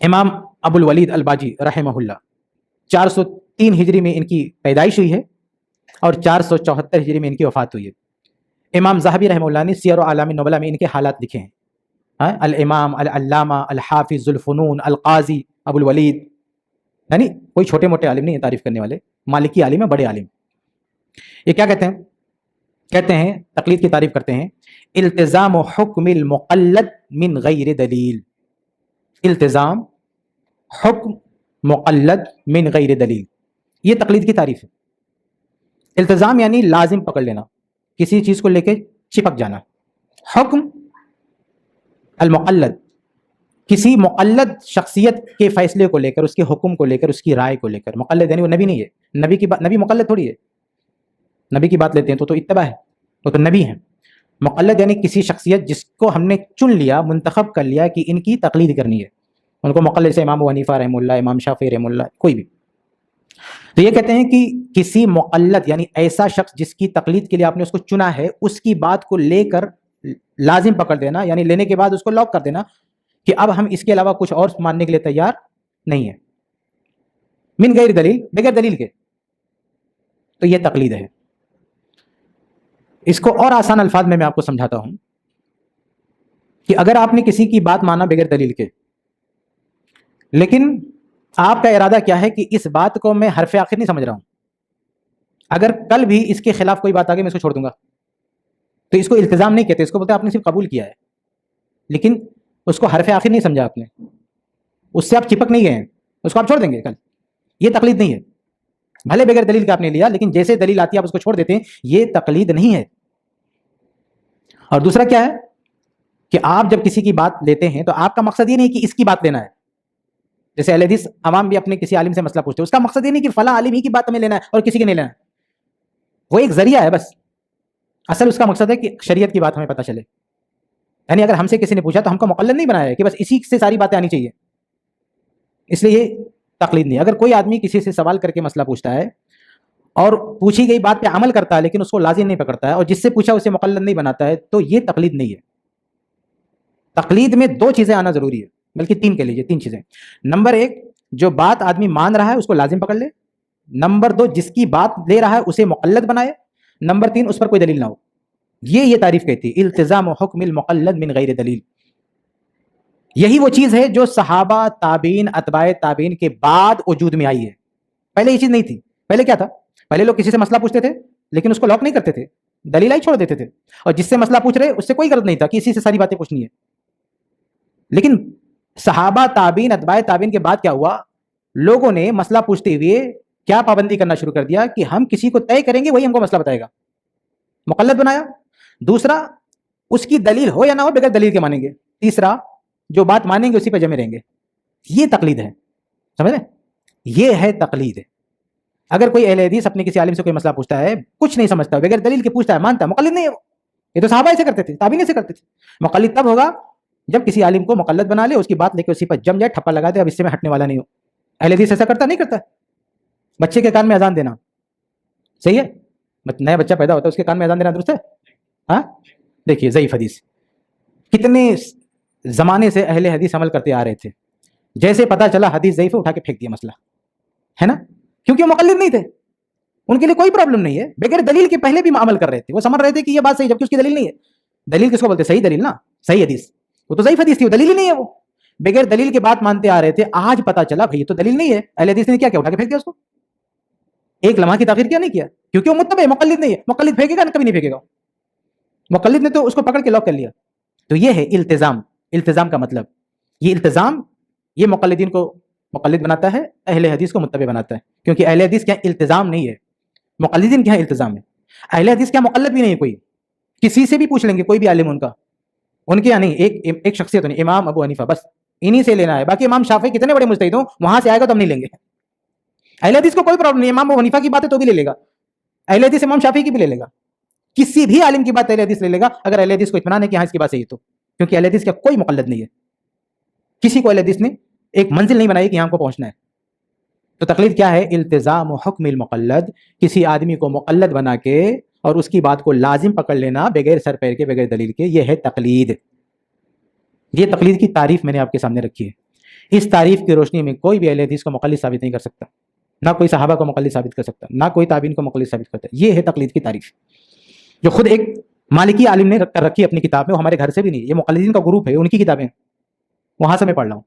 امام ابو الولید الباجی رحمہ اللہ 403 ہجری میں ان کی پیدائش ہوئی ہے اور 474 ہجری میں ان کی وفات ہوئی ہے۔ امام ذہبی رحمہ اللہ نے سیر و اعلام النبلاء میں ان کے حالات لکھے ہیں، الامام العلامہ الحافظ ذو الفنون القاضی ابو الولید، یعنی کوئی چھوٹے موٹے عالم نہیں ہیں تعریف کرنے والے، مالکی عالم ہے، بڑے عالم۔ یہ کیا کہتے ہیں؟ کہتے ہیں، تقلید کی تعریف کرتے ہیں، التزام حکم المقلد من غیر دلیل، التزام حکم مقلد من غیر دلیل، یہ تقلید کی تعریف ہے۔ التزام یعنی لازم پکڑ لینا، کسی چیز کو لے کے چپک جانا۔ حکم المقلد، کسی مقلد شخصیت کے فیصلے کو لے کر، اس کے حکم کو لے کر، اس کی رائے کو لے کر۔ مقلد یعنی وہ نبی نہیں ہے، نبی کی بات، نبی مقلد تھوڑی ہے، نبی کی بات لیتے ہیں تو اتباع ہے، وہ تو نبی ہیں۔ مقلد یعنی کسی شخصیت جس کو ہم نے چن لیا، منتخب کر لیا کہ ان کی تقلید کرنی ہے، ان کو مقلد سے امام ابو حنیفہ رحمہ اللہ، امام شافعی رحمہ اللہ، کوئی بھی۔ تو یہ کہتے ہیں کہ کسی مقلد یعنی ایسا شخص جس کی تقلید کے لیے آپ نے اس کو چنا ہے، اس کی بات کو لے کر لازم پکڑ دینا، یعنی لینے کے بعد اس کو لاک کر دینا کہ اب ہم اس کے علاوہ کچھ اور ماننے کے لیے تیار نہیں ہے، من غیر دلیل، بغیر دلیل کے، تو یہ تقلید ہے۔ اس کو اور آسان الفاظ میں آپ کو سمجھاتا ہوں کہ اگر آپ نے کسی کی بات مانا بغیر دلیل کے، لیکن آپ کا ارادہ کیا ہے کہ اس بات کو میں حرف آخر نہیں سمجھ رہا ہوں، اگر کل بھی اس کے خلاف کوئی بات آگے میں اس کو چھوڑ دوں گا، تو اس کو التزام نہیں کہتے، اس کو بولتے ہیں آپ نے صرف قبول کیا ہے، لیکن اس کو حرف آخر نہیں سمجھا آپ نے، اس سے آپ چپک نہیں گئے ہیں، اس کو آپ چھوڑ دیں گے کل، یہ تقلید نہیں ہے۔ بھلے بغیر دلیل کا آپ نے لیا، لیکن جیسے دلیل آتی ہے آپ اس کو چھوڑ دیتے ہیں، یہ تقلید نہیں ہے۔ اور دوسرا کیا ہے کہ آپ جب کسی کی بات لیتے ہیں تو آپ کا مقصد یہ نہیں کہ اس کی بات لینا ہے، جیسے اہل حدیث عوام بھی اپنے کسی عالم سے مسئلہ پوچھتے ہیں، اس کا مقصد یہ نہیں کہ فلاں عالم ہی کی بات ہمیں لینا ہے اور کسی کی نہیں لینا ہے، وہ ایک ذریعہ ہے بس، اصل اس کا مقصد ہے کہ شریعت کی بات ہمیں پتہ چلے۔ یعنی اگر ہم سے کسی نے پوچھا تو ہم کو مقلد نہیں بنایا ہے کہ بس اسی سے ساری باتیں آنی چاہیے، اس لیے یہ تقلید نہیں۔ اگر کوئی آدمی کسی سے سوال کر کے مسئلہ پوچھتا ہے اور پوچھی گئی بات پہ عمل کرتا ہے لیکن اس کو لازم نہیں پکڑتا ہے اور جس سے پوچھا اسے مقلد نہیں بناتا ہے، تو یہ تقلید نہیں ہے۔ تقلید میں دو چیزیں آنا ضروری ہے، بلکہ تین کہہ لیجیے، تین چیزیں۔ نمبر ایک، جو بات آدمی مان رہا ہے اس کو لازم پکڑ لے۔ نمبر دو، جس کی بات لے رہا ہے اسے مقلد بنائے۔ نمبر تین، اس پر کوئی دلیل نہ ہو۔ یہ تعریف کہتی ہے التزام حکم المقلد من غیر دلیل۔ یہی وہ چیز ہے جو صحابہ، تابعین، اتباع تابعین کے بعد وجود میں آئی ہے، پہلے یہ چیز نہیں تھی۔ پہلے کیا تھا؟ پہلے لوگ کسی سے مسئلہ پوچھتے تھے لیکن اس کو لاک نہیں کرتے تھے، دلیل آئی چھوڑ دیتے تھے، اور جس سے مسئلہ پوچھ رہے اس سے کوئی غرض نہیں تھا کہ اسی سے ساری باتیں پوچھنی ہے۔ لیکن صحابہ، تابعین، اتباع تابعین کے بعد کیا ہوا؟ لوگوں نے مسئلہ پوچھتے ہوئے کیا پابندی کرنا شروع کر دیا کہ ہم کسی کو طے کریں گے وہی ہم کو مسئلہ بتائے گا، مقلد بنایا۔ دوسرا، اس کی دلیل ہو یا نہ ہو بغیر دلیل کے مانیں گے۔ تیسرا، جو بات مانیں گے اسی پہ جمے رہیں گے۔ یہ تقلید ہے، سمجھ رہے؟ یہ ہے تقلید۔ اگر کوئی اہل حدیث اپنے کسی عالم سے کوئی مسئلہ پوچھتا ہے، کچھ نہیں سمجھتا، بغیر دلیل کے پوچھتا ہے، مانتا ہے، مقلد نہیں ہے وہ۔ یہ تو صحابہ ایسے کرتے تھے، تابعین ایسے کرتے تھے۔ مقلد تب ہوگا جب کسی عالم کو مقلد بنا لے، اس کی بات لے کے اسی پر جم جائے، ٹھپا لگا دے، اب اس سے میں ہٹنے والا نہیں ہوں۔ اہل حدیث ایسا کرتا نہیں کرتا؟ بچے کے کان میں اذان دینا صحیح ہے؟ نیا بچہ پیدا ہوتا ہے اس کے کان میں اذان دینا درست ہے؟ ہاں، دیکھیے ضعیف حدیث، کتنے زمانے سے اہل حدیث عمل کرتے آ رہے تھے، جیسے پتا چلا حدیث ضعیف ہے اٹھا کے پھینک دیا مسئلہ، ہے نا؟ کیونکہ وہ مقلد نہیں تھے، ان کے لیے کوئی پرابلم نہیں ہے، بغیر دلیل کے پہلے بھی عمل کر رہے تھے، وہ سمجھ رہے تھے کہ یہ بات صحیح، جبکہ اس کی دلیل نہیں ہے۔ دلیل کس کو بولتے؟ صحیح دلیل نا، صحیح حدیث۔ وہ تو ضعیف حدیث تھی، وہ دلیل ہی نہیں ہے، وہ بغیر دلیل کے بات مانتے آ رہے تھے۔ آج پتا چلا بھائی یہ تو دلیل نہیں ہے، اہل حدیث نے کیا کیا؟ اٹھا کے پھینک دیا اس کو، ایک لمحہ کی تاخیر کیا نہیں کیا، کیونکہ وہ متبع ہے، مقلد نہیں ہے۔ مقلد پھینکے گا؟ کبھی نہیں پھینکے گا، مقلد نے تو اس کو پکڑ کے لاک کر لیا۔ تو یہ ہے التزام۔ التزام کا مطلب یہ التزام، یہ مقلدین کو مقلد بناتا ہے، اہل حدیث کو متبع بناتا ہے، کیونکہ اہل حدیث کیا التزام نہیں ہے، مقلدین کیا التزام ہے۔ اہل حدیث کیا مقلد بھی نہیں ہے، کوئی کسی سے بھی پوچھ لیں گے، کوئی بھی عالم ان کے یہاں نہیں، ایک شخصیت نہیں، امام ابو حنیفہ، بس انہی سے لینا ہے۔ باقی امام شافعی کتنے بڑے مجتہد ہوں، وہاں سے آئے گا تو ہم نہیں لیں گے۔ اہل حدیث کو کوئی پرابلم نہیں، امام ابو حنیفہ کی بات ہے تو بھی لے لے گا، اہل حدیث امام شافعی کی بھی لے لے گا، کسی بھی عالم کی بات اہل حدیث لے لے گا، اگر اہل حدیث کو اطمینان ہے کہ ہاں اس کی بات صحیح تو، کیونکہ اہل حدیث کا کوئی مقلد نہیں ہے، کسی کو اہل حدیث نے ایک منزل نہیں بنائی کہ یہاں کو پہنچنا ہے۔ تو تقلید کیا ہے؟ التزام و حکم المقلد، کسی آدمی کو مقلد بنا کے اور اس کی بات کو لازم پکڑ لینا بغیر سر پیر کے، بغیر دلیل کے، یہ ہے تقلید۔ یہ تقلید کی تعریف میں نے آپ کے سامنے رکھی ہے۔ اس تعریف کی روشنی میں کوئی بھی اہل حدیث کو مقلد ثابت نہیں کر سکتا، نہ کوئی صحابہ کو مقلد ثابت کر سکتا، نہ کوئی تابعین کو مقلد ثابت کرتا. یہ ہے تقلید کی تعریف، جو خود ایک مالکی عالم نے کر رکھی اپنی کتاب میں. وہ ہمارے گھر سے بھی نہیں، یہ مقلدین کا گروپ ہے، ان کی کتابیں، وہاں سے میں پڑھ رہا ہوں.